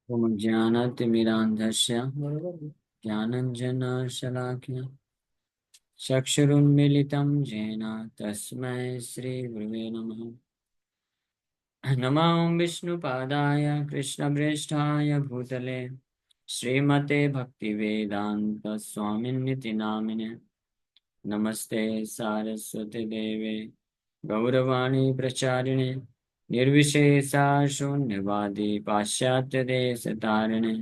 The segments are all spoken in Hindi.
ओम ज्ञानातिमिरान्धस्य ज्ञानञ्जनशलाकया चक्षुरुन्मीलितं येन तस्मै श्रीगुरुवे नमः। नमो विष्णुपादाय कृष्णप्रेष्ठाय भूतले श्रीमते भक्तिवेदान्तस्वामिन्निति नामिने। नमस्ते सारस्वती देवे गौरवाणी प्रचारिणे निर्विशेषा शून्यवादी पाश्चात्यदेशतारिणे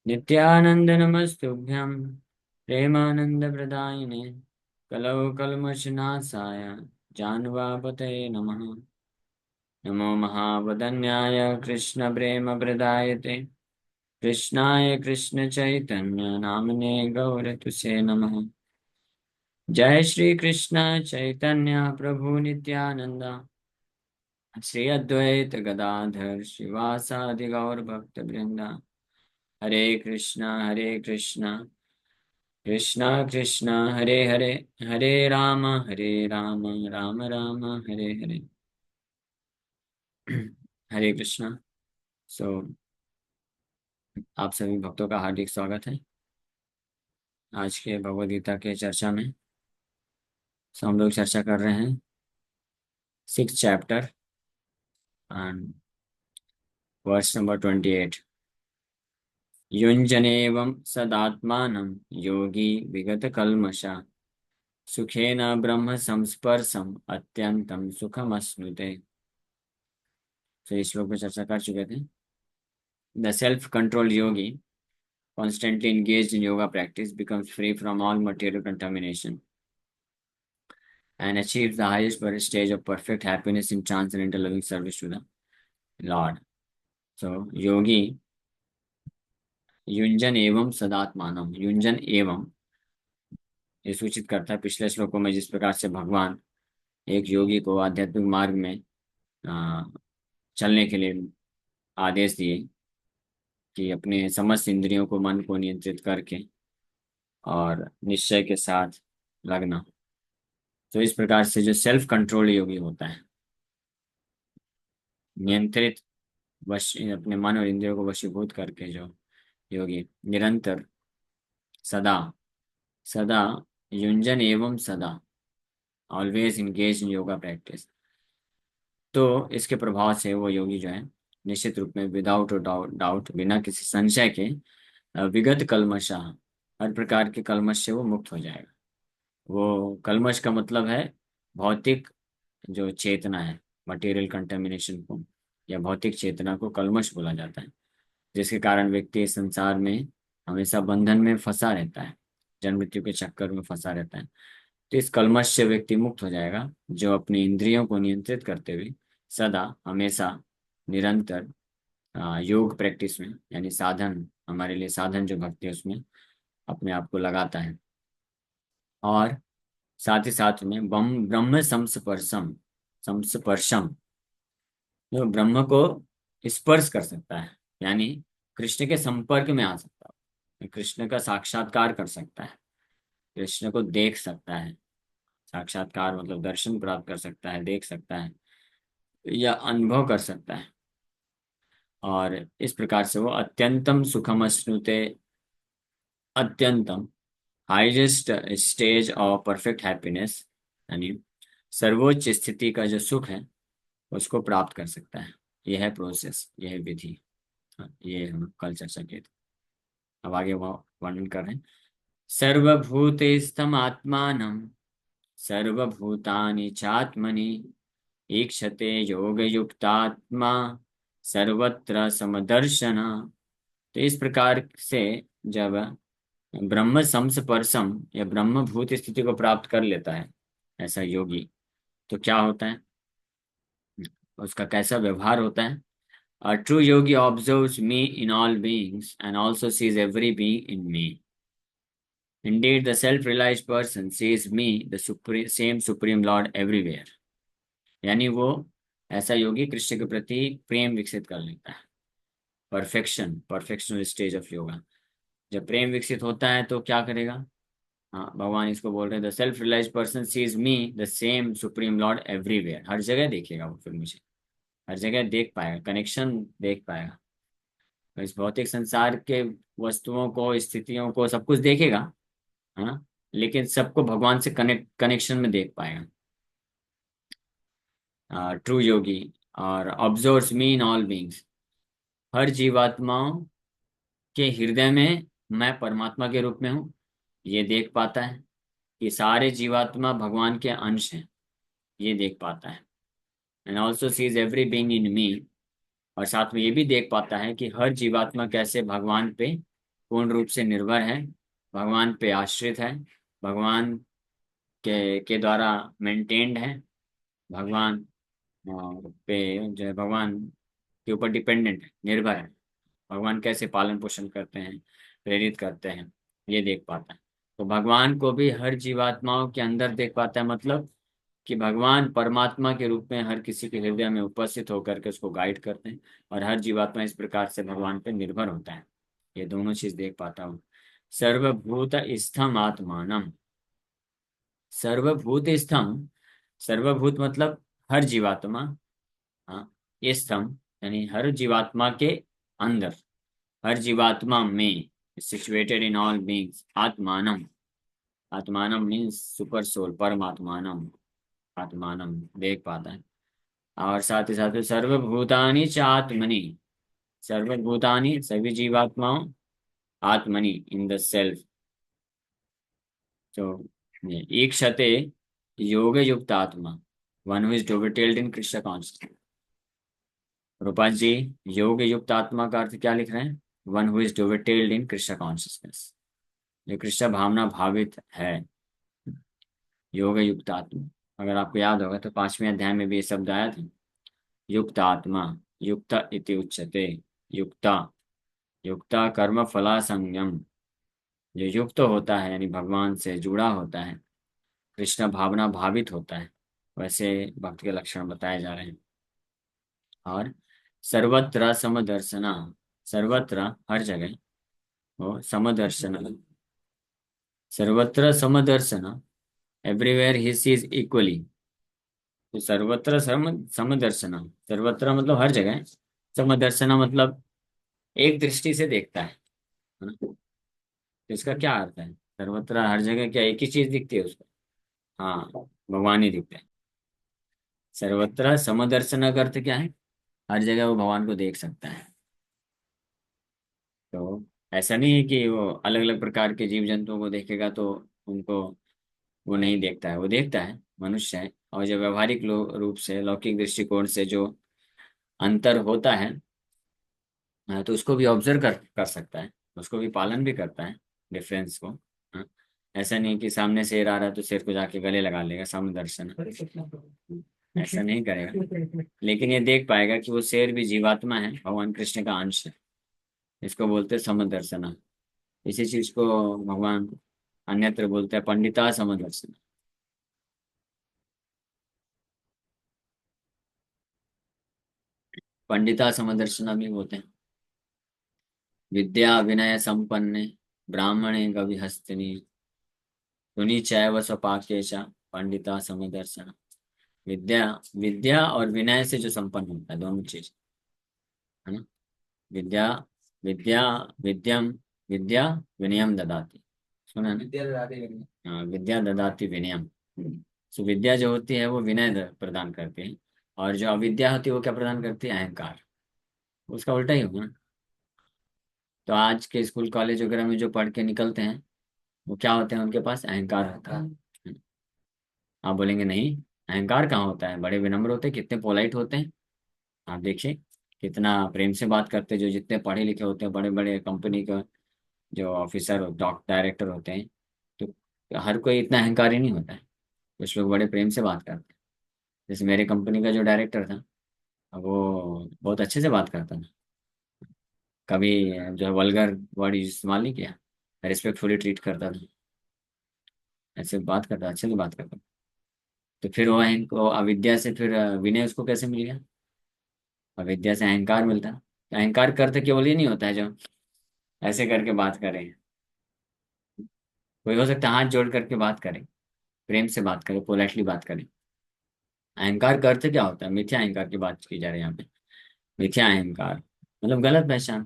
नित्यानंद नमस्तुभ्यं प्रेमानंदप्रदायिने कलौ कल्मषनाशाय जानवापतये नमः। नमो महावदन्याय कृष्णप्रेमप्रदायते कृष्णाय कृष्णचैतन्य नामने गौरतुसे नमः। जय श्री कृष्ण चैतन्य प्रभु नित्यानंद श्री अद्वैत गदाधर श्रीवासादि गौर भक्त वृंदा। हरे कृष्णा कृष्णा कृष्णा हरे हरे हरे राम राम राम हरे हरे। हरे कृष्णा। सो आप सभी भक्तों का हार्दिक स्वागत है आज के भगवद गीता के चर्चा में। हम लोग चर्चा कर रहे हैं 6th chapter and verse number 28। युञ्जनेवं सदात्मानं योगी विगत कल्मषा सुखेन ब्रह्म संस्पर्शम अत्यंतम सुखमश्नुते। तो इस श्लोक में चर्चा कर चुके थे। The self controlled Yogi constantly engaged in yoga practice becomes free from all material contamination and achieves the highest stage of perfect happiness in transcendental loving service to the Lord. So, yogi युंजन एवं सदात्मानम। युंजन एवं ये सूचित करता है पिछले श्लोकों में जिस प्रकार से भगवान एक योगी को आध्यात्मिक मार्ग में अ, चलने के लिए आदेश दिए कि अपने समस्त इंद्रियों को मन को नियंत्रित करके और निश्चय के साथ लगना। तो इस प्रकार से जो सेल्फ कंट्रोल योगी होता है, नियंत्रित वश अपने मन और इंद्रियों को वशीभूत करके जो योगी निरंतर सदा सदा युंजन एवं सदा always engage in yoga practice, तो इसके प्रभाव से वो योगी जो है निश्चित रूप में विदाउट डाउट बिना किसी संशय के विगत कलमशा हर प्रकार के कलमश से वो मुक्त हो जाएगा। वो कलमश का मतलब है भौतिक जो चेतना है, मटेरियल कंटेमिनेशन को या भौतिक चेतना को कलमश बोला जाता है, जिसके कारण व्यक्ति इस संसार में हमेशा बंधन में फंसा रहता है, जन्म मृत्यु के चक्कर में फंसा रहता है। तो इस कलमश से व्यक्ति मुक्त हो जाएगा जो अपनी इंद्रियों को नियंत्रित करते हुए सदा हमेशा निरंतर योग प्रैक्टिस में, यानी साधन, हमारे लिए साधन जो भक्ति है उसमें अपने आप को लगाता है और साथ ही साथ में ब्रह्म संस्पर्शम संस्पर्शम जो ब्रह्म को स्पर्श कर सकता है, यानी कृष्ण के संपर्क में आ सकता है, कृष्ण का साक्षात्कार कर सकता है, कृष्ण को देख सकता है। साक्षात्कार मतलब दर्शन प्राप्त कर सकता है, देख सकता है या अनुभव कर सकता है। और इस प्रकार से वो अत्यंतम सुखम अश्नुते, अत्यंतम highest stage of perfect happiness, यानी सर्वोच्च स्थिति का जो सुख है उसको प्राप्त कर सकता है। यह है प्रोसेस, यह है विधि। हाँ, ये हम कल चर्चा किए थे। अब आगे वो वर्णन कर रहे हैं। सर्वभूतेस्थम आत्मानं सर्वभूतानि चात्मनि ईक्षते योगयुक्तात्मा सर्वत्र समदर्शन। तो इस प्रकार से जब ब्रह्म संस्पर्शम या ब्रह्म भूत स्थिति को प्राप्त कर लेता है ऐसा योगी, तो क्या होता है, उसका कैसा व्यवहार होता है। A true yogi observes me in all beings and also sees every being in me. Indeed, the self-realized person sees me, the same Supreme Lord, everywhere. यानी वो ऐसा योगी कृष्ण के प्रति प्रेम विकसित कर लेता है। Perfectional stage of yoga. जब प्रेम विकसित होता है तो क्या करेगा। हाँ, भगवान इसको बोल रहे हैं, the self realised person sees me the same supreme lord everywhere. हर जगह देखेगा वो, फिर मुझे हर जगह देख पाएगा, कनेक्शन देख पाएगा। तो इस भौतिक संसार के वस्तुओं को, स्थितियों को, सब कुछ देखेगा, है ना, लेकिन सबको भगवान से कनेक्शन में देख पाएगा। ट्रू योगी और observes me in all beings, हर जीवात्माओं के हृदय में मैं परमात्मा के रूप में हूँ, ये देख पाता है। ये सारे जीवात्मा भगवान के अंश हैं, ये देख पाता है। And also sees every being in me, और साथ में ये भी देख पाता है कि हर जीवात्मा कैसे भगवान पे पूर्ण रूप से निर्भर है, भगवान पे आश्रित है, भगवान के द्वारा मेंटेन्ड है, भगवान पे जो है, भगवान के ऊपर डिपेंडेंट है, निर्भर है। भगवान कैसे पालन पोषण करते हैं, प्रेरित करते हैं, ये देख पाता है। तो भगवान को भी हर जीवात्माओं के अंदर देख पाता है, मतलब कि भगवान परमात्मा के रूप में हर किसी के हृदय में उपस्थित होकर के उसको गाइड करते हैं, और हर जीवात्मा इस प्रकार से भगवान पे निर्भर होता है। ये दोनों चीज देख पाता हूँ। सर्वभूत स्थम आत्मानम, सर्वभूत स्थम, सर्वभूत मतलब हर जीवात्मा, हाँ, ये स्तंभ यानी हर जीवात्मा के अंदर, हर जीवात्मा में, सिचुएटेड इन ऑल बीइंग्स, आत्मानम, आत्मानम मीन्स सुपर सोल, परमात्मानम, आत्मानम देख पाता है। और साथ ही साथ सर्वभूतानि च आत्मनि, सर्वभूतानि सभी जीवात्माओं, आत्मनि इन द सेल्फ, तो एक क्षते योग युक्त आत्मा, one who is devoted in Krishna consciousness. Rupa ji, योग युक्त आत्मा का अर्थ क्या लिख रहे हैं? One who is devoted in Krishna consciousness, जो कृष्ण भावना भावित है, योग युक्त आत्मा। अगर आपको याद होगा तो 5वें अध्याय में भी ये शब्द आया था, युक्त आत्मा, युक्त इति उच्यते, युक्ता, युक्ता कर्म फला संयम, जो युक्त होता है यानी भगवान से जुड़ा होता है, कृष्ण भावना भावित होता है, वैसे भक्त के लक्षण बताए जा रहे हैं। और सर्वत्र समदर्शना, सर्वत्र हर जगह, वो समदर्शन, सर्वत्र समदर्शन, एवरीवेयर ही सीज इक्वली। तो सर्वत्र समदर्शना, सर्वत्र मतलब हर जगह, समदर्शना मतलब एक दृष्टि से देखता है ना? तो इसका क्या अर्थ है? सर्वत्र हर जगह क्या एक ही चीज दिखती है उसको? हाँ, भगवान ही दिखते हैं। सर्वत्र समदर्शन का अर्थ क्या है? हर जगह वो भगवान को देख सकता है। तो ऐसा नहीं है कि वो अलग अलग प्रकार के जीव जंतुओं को देखेगा तो उनको वो नहीं देखता है, वो देखता है, मनुष्य है। और जो व्यवहारिक रूप से, लौकिक दृष्टिकोण से जो अंतर होता है, तो उसको भी ऑब्जर्व कर सकता है, उसको भी पालन भी करता है, डिफरेंस को। हाँ, ऐसा नहीं कि सामने शेर आ रहा है तो शेर को जाके गले लगा लेगा, सामने दर्शन, ऐसा नहीं करेगा। लेकिन ये देख पाएगा कि वो शेर भी जीवात्मा है, भगवान कृष्ण का अंश है। इसको बोलते हैं समदर्शना। इसी चीज को भगवान अन्यत्र बोलते हैं पंडिता समदर्शन। पंडिता समदर्शना भी बोलते हैं। विद्या विनय संपन्ने ब्राह्मणे गविहस्तिनि तुनि चैव स्वपाके च पंडिता समदर्शन। विद्या, विद्या और विनय से जो संपन्न होता है, दोनों चीज, है ना? विद्या, विद्या, विद्यम, विद्या विनयम ददाति, सुना ना? हाँ, विद्या ददाति विनयम। सो विद्या जो होती है वो विनय प्रदान करती है, और जो अविद्या होती है वो क्या प्रदान करती है? अहंकार। उसका उल्टा ही होगा ना। तो आज के स्कूल कॉलेज वगैरह में जो पढ़ के निकलते हैं, वो क्या होते हैं? उनके पास अहंकार होता है। आप बोलेंगे नहीं, अहंकार कहाँ होता है? बड़े विनम्र होते हैं, कितने पोलाइट होते हैं। आप देखिए कितना प्रेम से बात करते हैं, जो जितने पढ़े लिखे होते हैं, बड़े बड़े कंपनी का जो ऑफिसर, डॉक्टर, डायरेक्टर होते हैं, तो हर कोई इतना अहंकारी नहीं होता है। कुछ लोग बड़े प्रेम से बात करते हैं। जैसे मेरे कंपनी का जो डायरेक्टर था, वो बहुत अच्छे से बात करता था, कभी जो है वल्गर वर्ड इस्तेमाल नहीं किया, रिस्पेक्टफुली ट्रीट करता था, ऐसे बात करता, अच्छे से बात करता। तो फिर वो को अविद्या से फिर विनय उसको कैसे मिल गया? अविद्या से अहंकार मिलता है। तो अहंकार का अर्थ केवल ये नहीं होता है जो ऐसे करके बात करें। कोई हो सकता है हाथ जोड़ करके बात करें, प्रेम से बात करें, पोलाइटली बात करें। अहंकार का अर्थ क्या होता है? मिथ्या अहंकार की बात की जा रही है यहाँ पे। मिथ्या अहंकार मतलब गलत पहचान।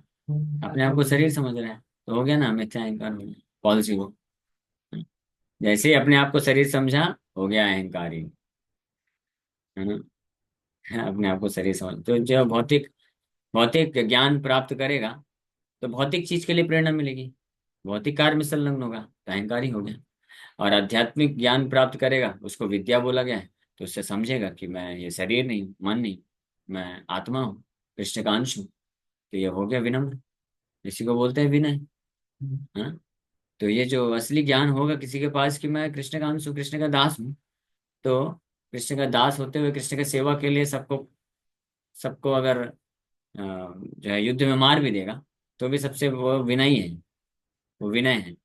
अपने आप को शरीर समझ रहा है, तो हो गया ना मिथ्या अहंकार, हो गया पॉलिसी वो। जैसे ही अपने आप को शरीर समझा, हो गया अहंकारी, है ना। अपने आप को शरीर समझ, तो जो भौतिक भौतिक ज्ञान प्राप्त करेगा, तो भौतिक चीज के लिए प्रेरणा मिलेगी, भौतिक कार्य में संलग्न होगा, तो अहंकारी हो गया। और आध्यात्मिक ज्ञान प्राप्त करेगा, उसको विद्या बोला गया है, तो उससे समझेगा कि मैं ये शरीर नहीं हूँ, मन नहीं, मैं आत्मा हूँ, कृष्ण का अंश हूँ, तो ये हो गया विनम्र। इसी को बोलते हैं विनय। हाँ। तो ये जो असली ज्ञान होगा किसी के पास कि मैं कृष्ण का अंश हूँ, कृष्ण का दास हूँ, तो कृष्ण का दास होते हुए कृष्ण की सेवा के लिए सबको सबको अगर जो है युद्ध में मार भी देगा, तो भी सबसे वो विनयी है, वो विनय है,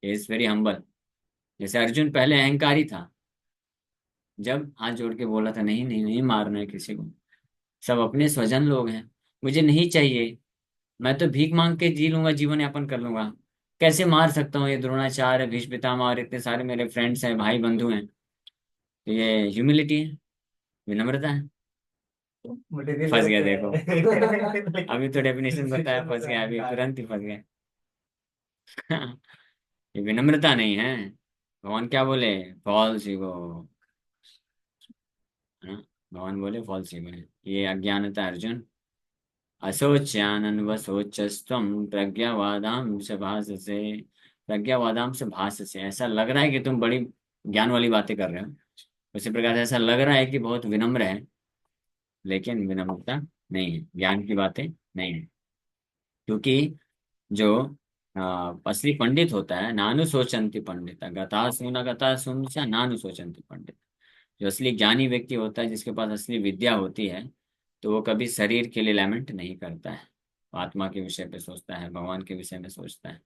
इज वेरी हम्बल। जैसे अर्जुन पहले अहंकारी था, जब हाथ जोड़ के बोला था नहीं नहीं नहीं मारना है किसी को, सब अपने स्वजन लोग हैं, मुझे नहीं चाहिए, मैं तो भीख मांग के जी लूंगा, जीवन यापन कर लूंगा, कैसे मार सकता हूँ, ये द्रोणाचार्य भीष्म पितामह और इतने सारे मेरे फ्रेंड्स हैं, भाई बंधु हैं। तो ये ह्यूमिलिटी है, विनम्रता है। फंस गया देखो। अभी तो डेफिनेशन बताया, फंस गया, अभी तुरंत ही फंस गया। ये विनम्रता नहीं है। भगवान क्या बोले? False ego. भगवान बोले फॉल्स ईगो है, ये अज्ञानता है अर्जुन। असोच्यानन्वसोचस्त्वं प्रज्ञावादां से भाससे, प्रज्ञावादां से भाससे, ऐसा लग रहा है कि तुम बड़ी ज्ञान वाली बातें कर रहे हो, उसी प्रकार से ऐसा लग रहा है कि बहुत विनम्र है, लेकिन विनम्रता नहीं है, ज्ञान की बातें नहीं है। क्योंकि जो असली पंडित होता है, नानु सोचंती पंडित, गता सुन से नानु सोचंती पंडित, जो असली ज्ञानी व्यक्ति होता है, जिसके पास असली विद्या होती है, तो वो कभी शरीर के लिए लैमेंट नहीं करता है, वो आत्मा के विषय पे सोचता है, भगवान के विषय में सोचता है।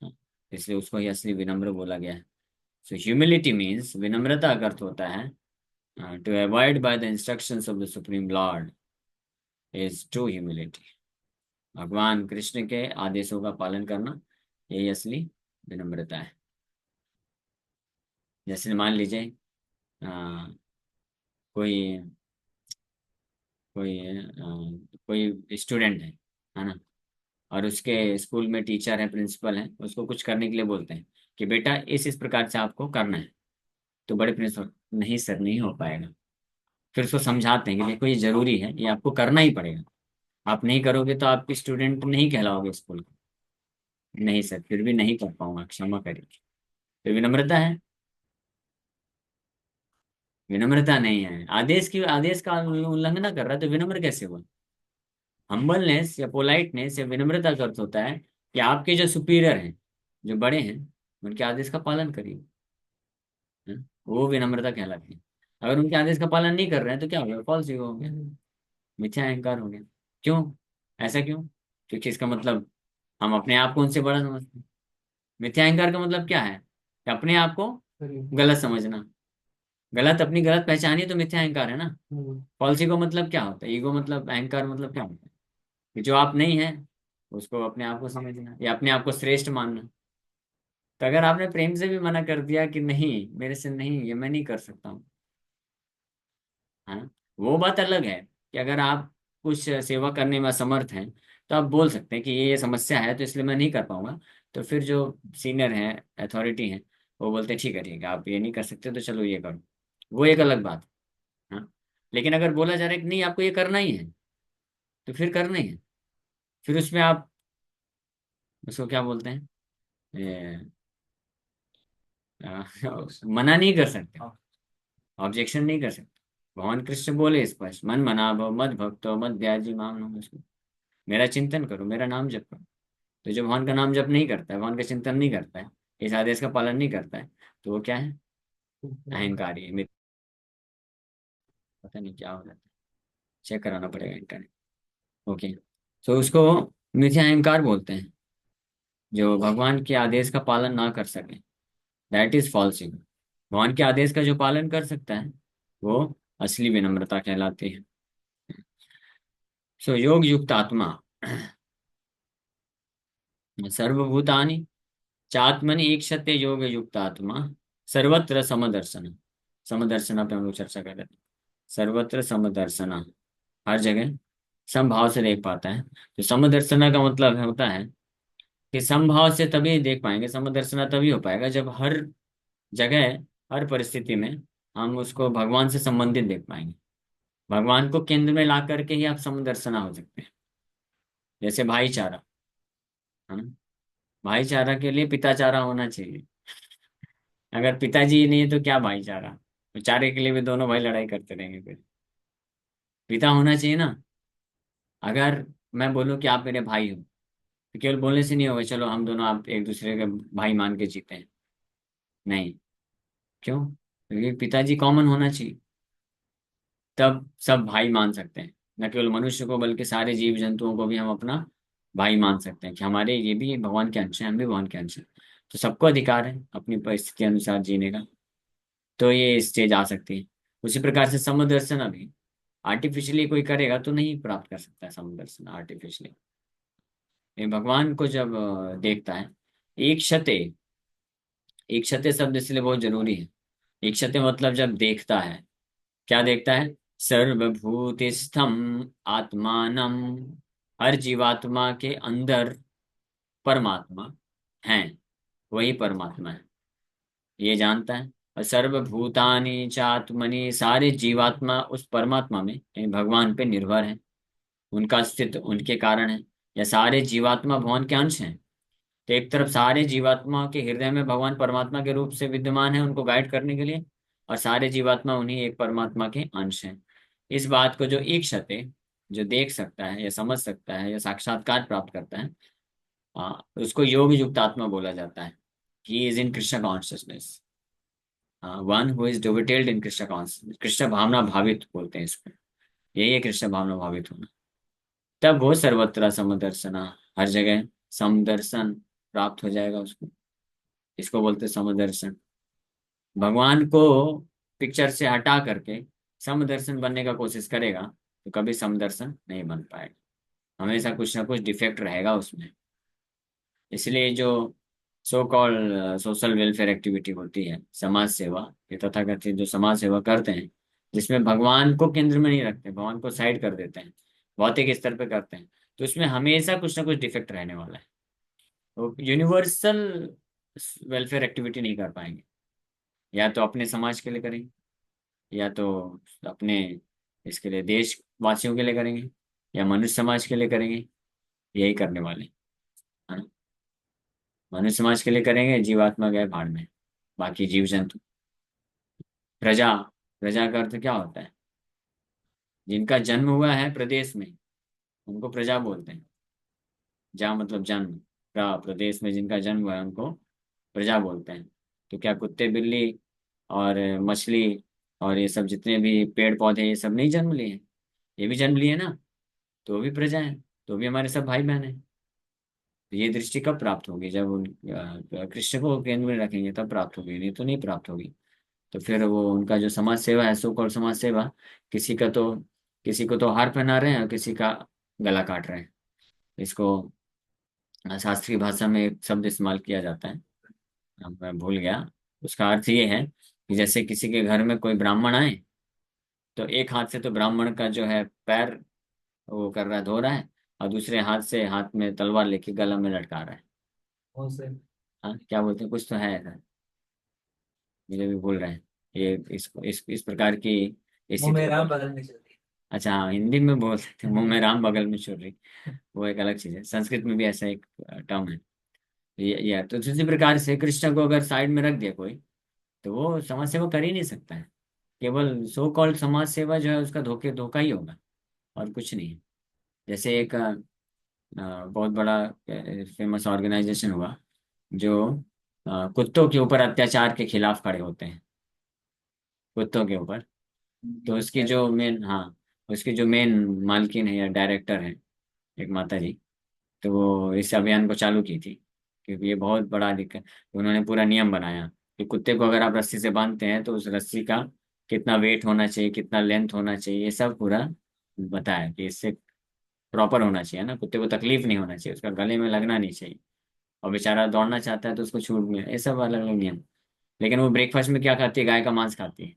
हाँ, इसलिए उसको ही असली विनम्र बोला गया है। सो ह्यूमिलिटी मीन्स, विनम्रता का अर्थ होता है to avoid by the instructions of the supreme lord is true humility. भगवान कृष्ण के आदेशों का पालन करना, यही असली विनम्रता है। जैसे मान लीजिए कोई कोई कोई स्टूडेंट है ना, और उसके स्कूल में टीचर है, प्रिंसिपल है, उसको कुछ करने के लिए बोलते हैं कि बेटा इस प्रकार से आपको करना है, तो बड़े प्रिंसिपल, नहीं सर नहीं हो पाएगा। फिर उसको समझाते हैं कि देखो ये जरूरी है, ये आपको करना ही पड़ेगा, आप नहीं करोगे तो आपकी स्टूडेंट नहीं कहलाओगे स्कूल को। नहीं सर फिर भी नहीं कर पाऊंगा, क्षमा करिए। तो विनम्रता है, विनम्रता नहीं है, आदेश का उल्लंघना कर रहा है, तो विनम्र कैसे हुआ? हम्बलनेस या पोलाइटनेस या विनम्रता का अर्थ होता है कि आपके जो सुपीरियर हैं, जो बड़े हैं, उनके आदेश का पालन करिए। वो विनम्रता कहलाती है। अगर उनके आदेश का पालन नहीं कर रहे हैं, तो क्या हो गया? फॉल्स ईगो हो गया, मिथ्या अहंकार हो गया। क्यों? ऐसा क्यों? क्योंकि इसका मतलब हम अपने आप को उनसे बड़ा समझते हैं। मिथ्या अहंकार का मतलब क्या है? कि अपने आप को गलत समझना, गलत, अपनी गलत पहचानी, तो मिथ्या अहंकार है ना। फॉल्स ईगो मतलब क्या होता है? ईगो मतलब, अहंकार मतलब क्या होता है? कि जो आप नहीं है, उसको अपने आप को समझना या अपने आप को श्रेष्ठ मानना। तो अगर आपने प्रेम से भी मना कर दिया कि नहीं, मेरे से नहीं, ये मैं नहीं कर सकता हूँ, हाँ, वो बात अलग है। कि अगर आप कुछ सेवा करने में असमर्थ हैं, तो आप बोल सकते हैं कि ये समस्या है, तो इसलिए मैं नहीं कर पाऊंगा। तो फिर जो सीनियर है, अथॉरिटी है, वो बोलते हैं ठीक है आप ये नहीं कर सकते, तो चलो ये करो। वो एक अलग बात है। हाँ। लेकिन अगर बोला जा रहा है कि नहीं आपको ये करना ही है, तो फिर करना ही है। फिर उसमें आप उसको क्या बोलते हैं, ये, मना नहीं कर सकते, ऑब्जेक्शन नहीं कर सकते। भगवान कृष्ण बोले स्पष्ट, मन मना भव मत भक्तो मत त्याजी माम नमस्ते, मेरा चिंतन करो, मेरा नाम जप करो। तो जो भगवान का नाम जप नहीं करता है, भगवान का चिंतन नहीं करता है, इस आदेश का पालन नहीं करता है, तो वो क्या है? अहंकारी है, पता नहीं क्या हो जाता है, चेक कराना पड़ेगा इंटरनेट। ओके। तो उसको मिथ्या अहंकार बोलते हैं, जो भगवान के आदेश का पालन ना कर सके, दैट इज फॉल्स ईगो। भगवान के आदेश का जो पालन कर सकता है, वो असली विनम्रता कहलाती है। सो योग युक्त आत्मा सर्वभूतानि चात्मनि ईक्षते, योग युक्त आत्मा सर्वत्र समदर्शन। समदर्शना पे हम लोग चर्चा कर रहे थे। सर्वत्र समदर्शना, हर जगह समभाव से देख पाता है। तो समदर्शना का मतलब होता है कि समभाव से तभी देख पाएंगे, समदर्शना तभी हो पाएगा जब हर जगह, हर परिस्थिति में हम उसको भगवान से संबंधित देख पाएंगे। भगवान को केंद्र में ला करके ही आप समदर्शना हो सकते हैं। जैसे भाईचारा, है ना। भाईचारा के लिए पिताचारा होना चाहिए। अगर पिताजी ही नहीं है तो क्या भाईचारा। तो चारे के लिए भी दोनों भाई लड़ाई करते रहेंगे फिर। पिता होना चाहिए ना। अगर मैं बोलूं कि आप मेरे भाई हो, तो केवल बोलने से नहीं होगा, चलो हम दोनों आप एक दूसरे के भाई मान के जीते हैं। नहीं। क्यों? क्योंकि पिताजी कॉमन होना चाहिए, तब सब भाई मान सकते हैं। न केवल मनुष्य को बल्कि सारे जीव जंतुओं को भी हम अपना भाई मान सकते हैं कि हमारे ये भी भगवान के अंश हैं, हम भी भगवान के अंश हैं। तो सबको अधिकार है अपनी परिस्थिति के अनुसार जीने का। तो ये स्टेज आ सकती है। उसी प्रकार से समदर्शन अभी आर्टिफिशियली कोई करेगा तो नहीं प्राप्त कर सकता है समदर्शन आर्टिफिशियली। ये भगवान को जब देखता है। एक क्षते, एक क्षते शब्द इसलिए बहुत जरूरी है। एक क्षते मतलब जब देखता है, क्या देखता है? सर्वभूतिस्थम आत्मानम, हर जीवात्मा के अंदर परमात्मा है, वही परमात्मा है, ये जानता है। और सर्वभूतानि चात्मनि, सारे जीवात्मा उस परमात्मा में यानी भगवान पे निर्भर है, उनका अस्तित्व उनके कारण है। या सारे जीवात्मा भगवान के अंश हैं। तो एक तरफ सारे जीवात्मा के हृदय में भगवान परमात्मा के रूप से विद्यमान है उनको गाइड करने के लिए, और सारे जीवात्मा उन्हीं एक परमात्मा के अंश हैं। इस बात को जो ईक्षते, जो देख सकता है या समझ सकता है या साक्षात्कार प्राप्त करता है, उसको योग युक्त आत्मा बोला जाता है। He is in Krishna consciousness, one who is devoted in Krishna consciousness. Krishna भावना भावित बोलते हैं इसको। यही है कृष्ण भावना भावित होना। तब वो सर्वत्र समदर्शना, हर जगह समदर्शन प्राप्त हो जाएगा उसको। इसको बोलते हैं समदर्शन। भगवान को पिक्चर से हटा करके समदर्शन बनने का कोशिश करेगा तो कभी समदर्शन नहीं बन पाएगा। हमेशा कुछ ना कुछ डिफेक्ट रहेगा उसमें। इसलिए जो सो कॉल सोशल वेलफेयर एक्टिविटी होती है, समाज सेवा, ये तथाकथित जो समाज सेवा करते हैं, जिसमें भगवान को केंद्र में नहीं रखते, भगवान को साइड कर देते हैं, भौतिक स्तर पे करते हैं, तो इसमें हमेशा कुछ ना कुछ डिफेक्ट रहने वाला है। तो यूनिवर्सल वेलफेयर एक्टिविटी नहीं कर पाएंगे। या तो अपने समाज के लिए करेंगे, या तो अपने इसके लिए देशवासियों के लिए करेंगे, या मनुष्य समाज के लिए करेंगे। यही करने वाले हैं, है ना। मनुष्य समाज के लिए करेंगे, जीवात्मा गए भाड़ में, बाकी जीव जंतु। प्रजा, प्रजा का अर्थ क्या होता है? जिनका जन्म हुआ है प्रदेश में उनको प्रजा बोलते हैं। जा मतलब जन्म, प्रदेश में जिनका जन्म हुआ है उनको प्रजा बोलते हैं। तो क्या कुत्ते बिल्ली और मछली और ये सब जितने भी पेड़ पौधे, ये सब नहीं जन्म लिए हैं? ये भी जन्म लिए ना। तो भी प्रजा है, तो भी हमारे सब भाई बहन हैं। तो ये दृष्टि कब प्राप्त होगी? जब कृष्ण को केंद्र में रखेंगे तब प्राप्त होगी, नहीं तो नहीं प्राप्त होगी। तो फिर वो उनका जो समाज सेवा है, सो कॉल्ड समाज सेवा, किसी का तो, किसी को तो हार पहना रहे हैं और किसी का गला काट रहे हैं। इसको शास्त्रीय भाषा में एक शब्द इस्तेमाल किया जाता है, अब मैं भूल गया। उसका अर्थ ये है कि जैसे किसी के घर में कोई ब्राह्मण आए, तो एक हाथ से तो ब्राह्मण का जो है पैर वो कर रहा है, धो रहा है, और दूसरे हाथ से हाथ में तलवार लेके गला में लटका रहा है। कौन से? हाँ, क्या बोलते हैं, कुछ तो है ऐसा, मुझे भी भूल रहे हैं। ये इस प्रकार की मुंह स्थिति में को राम बोल। बगल में चलती अच्छा हाँ, हिंदी में बोल सकते हैं मुंह में है। राम बगल में छुरी। वो एक अलग चीज है, संस्कृत में भी ऐसा एक टर्म है। ये तो उसी प्रकार से कृष्ण को अगर साइड में रख दिया कोई, तो वो समाज सेवा कर ही नहीं सकता है। केवल सो कॉल्ड समाज सेवा जो है उसका धोखा ही होगा, और कुछ नहीं है। जैसे एक बहुत बड़ा फेमस ऑर्गेनाइजेशन हुआ जो कुत्तों के ऊपर अत्याचार के खिलाफ खड़े होते हैं, कुत्तों के ऊपर। तो उसकी जो मेन, हाँ, उसकी जो मेन मालकिन है या डायरेक्टर है, एक माता जी, तो वो इस अभियान को चालू की थी। क्योंकि ये बहुत बड़ा दिक्कत, उन्होंने पूरा नियम बनाया कि कुत्ते को अगर आप रस्सी से बांधते हैं तो उस रस्सी का कितना वेट होना चाहिए, कितना लेंथ होना चाहिए, ये सब पूरा बताया कि इससे प्रॉपर होना चाहिए ना, कुत्ते को तकलीफ नहीं होना चाहिए, उसका गले में लगना नहीं चाहिए। और बेचारा दौड़ना चाहता है तो उसको छूट मिले, ये सब अलग अलग नियम। लेकिन वो ब्रेकफास्ट में क्या खाती है? गाय का मांस खाती है।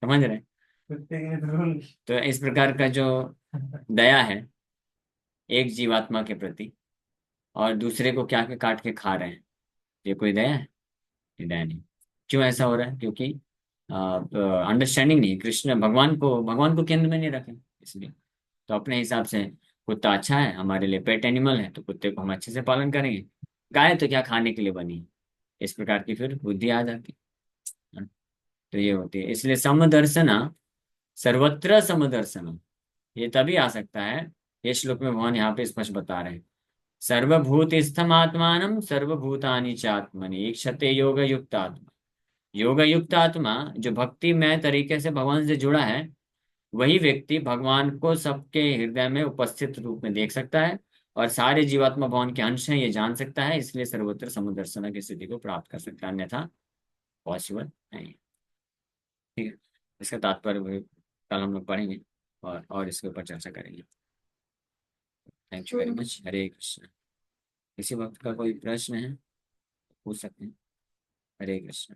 समझ रहे हैं? कुत्ते के लिए तो रूल। तो इस प्रकार का जो दया है एक जीवात्मा के प्रति, और दूसरे को क्या के काट के खा रहे हैं, ये कोई दया है? ये दया नहीं। क्यों ऐसा हो रहा है? क्योंकि अंडरस्टैंडिंग नहीं, कृष्ण भगवान को केंद्र में नहीं रखे, इसलिए। तो अपने हिसाब से कुत्ता अच्छा है, हमारे लिए पेट एनिमल है, तो कुत्ते को हम अच्छे से पालन करेंगे। गाय तो क्या खाने के लिए बनी है, इस प्रकार की फिर बुद्धि आ जाती है। तो ये होती है, इसलिए समदर्शना, सर्वत्र समदर्शनम, ये तभी आ सकता है। ये श्लोक में भगवान यहाँ पे स्पष्ट बता रहे हैं। सर्वभूत स्थम आत्मानम सर्वभूतानि चात्मनि ईक्षते योग युक्त आत्मा। योग युक्त आत्मा जो भक्तिमय तरीके से भगवान से जुड़ा है, वही व्यक्ति भगवान को सबके हृदय में उपस्थित रूप में देख सकता है, और सारे जीवात्मा भगवान के अंश हैं ये जान सकता है, इसलिए सर्वत्र समदर्शन की स्थिति को प्राप्त कर सकता है, अन्यथा पॉसिबल नहीं है। ठीक है, इसका तात्पर्य कल हम लोग पढ़ेंगे, और इसके ऊपर चर्चा करेंगे। Thank you very much. Hare Krishna. किसी वक्त का कोई प्रश्न है, पूछ सकते हैं। हरे कृष्ण।